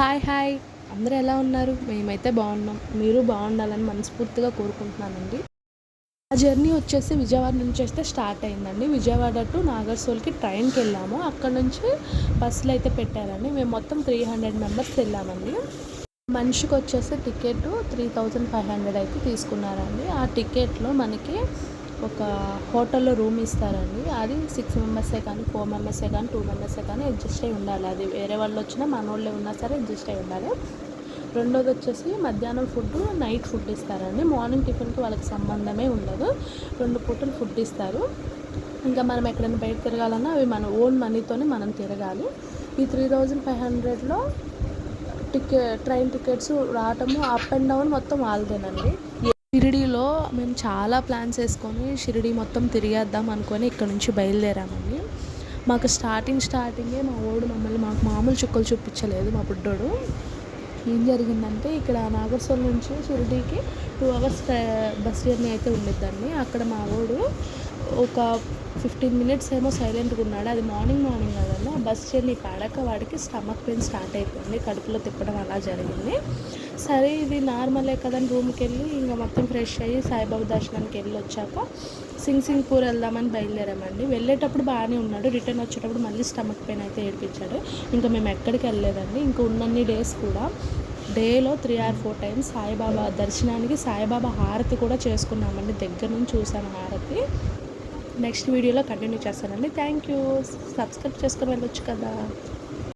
Hi hi అందరూ ఎలా ఉన్నారు? మేమైతే బాగున్నాం. మీరు బాగుండాలని మనస్ఫూర్తిగా కోరుకుంటున్నానండి. ఆ జర్నీ వచ్చేసి విజయవాడ నుంచి అయితే స్టార్ట్ అయిందండి. విజయవాడ టు నాగర్సోల్కి ట్రైన్కి వెళ్ళాము. అక్కడ నుంచి బస్సులు అయితే పెట్టారండి. మేము మొత్తం 300 మెంబర్స్ వెళ్ళామండి. మనిషికి వచ్చేసి టికెట్ 3500 అయితే తీసుకున్నారండి. ఆ టికెట్లో మనకి ఒక హోటల్లో రూమ్ ఇస్తారండి. అది 6 మెంబర్సే కానీ 4 మెంబర్సే కానీ 2 మెంబర్సే కానీ అడ్జస్ట్ అయ్యి ఉండాలి. అది వేరే వాళ్ళు వచ్చినా మనోళ్ళే ఉన్నా సరే అడ్జస్ట్ అయ్యి ఉండాలి. రెండోది వచ్చేసి మధ్యాహ్నం ఫుడ్, నైట్ ఫుడ్ ఇస్తారండి. మార్నింగ్ టిఫిన్కి వాళ్ళకి సంబంధమే ఉండదు. 2 పూటలు ఫుడ్ ఇస్తారు. ఇంకా మనం ఎక్కడైనా బయట తిరగాలన్నా అవి మన ఓన్ మనీతోనే మనం తిరగాలి. ఈ 3500లో ట్రైన్ టికెట్స్ రావటము అప్ అండ్ డౌన్ మొత్తం వాళ్ళదేనండి. షిరిడీలో మేము చాలా ప్లాన్స్ వేసుకొని షిరిడీ మొత్తం తిరిగేద్దాం అనుకొని ఇక్కడ నుంచి బయలుదేరామండి. మాకు స్టార్టింగే మా వాడు మాకు మామూలు చుక్కలు చూపించలేదు. మా బుడ్డోడు ఏం జరిగిందంటే ఇక్కడ నాగర్సోల్ నుంచి షిరిడీకి 2 అవర్స్ బస్ జర్నీ అయితే ఉండిద్దండి. అక్కడ మా వాడు ఒక 15 మినిట్స్ ఏమో సైలెంట్గా ఉన్నాడు. అది మార్నింగ్ కదండి. ఆ బస్ జర్నీ పాడాక వాడికి స్టమక్ పెయిన్ స్టార్ట్ అయిపోయింది. కడుపులో తిప్పడం అలా జరిగింది. సరే ఇది నార్మలే కదని రూమ్కి వెళ్ళి ఇంకా మొత్తం ఫ్రెష్ అయ్యి సాయిబాబా దర్శనానికి వెళ్ళి వచ్చాక సింగ్పూర్ వెళ్దామని బయలుదేరామండి. వెళ్ళేటప్పుడు బాగానే ఉన్నాడు. రిటర్న్ వచ్చేటప్పుడు మళ్ళీ స్టమక్ పెయిన్ అయితే ఏడిపించాడు. ఇంకా మేము ఎక్కడికి వెళ్ళలేదండి. ఇంకా ఉన్నన్ని డేస్ కూడా డేలో 3 or 4 టైమ్స్ సాయిబాబా దర్శనానికి సాయిబాబా హారతి కూడా చేసుకున్నామండి. దగ్గర నుంచి చూసాను హారతి. నెక్స్ట్ వీడియోలో కంటిన్యూ చేస్తానండి. Thank you. సబ్స్క్రైబ్ చేసుకొని వెళ్ళొచ్చు కదా.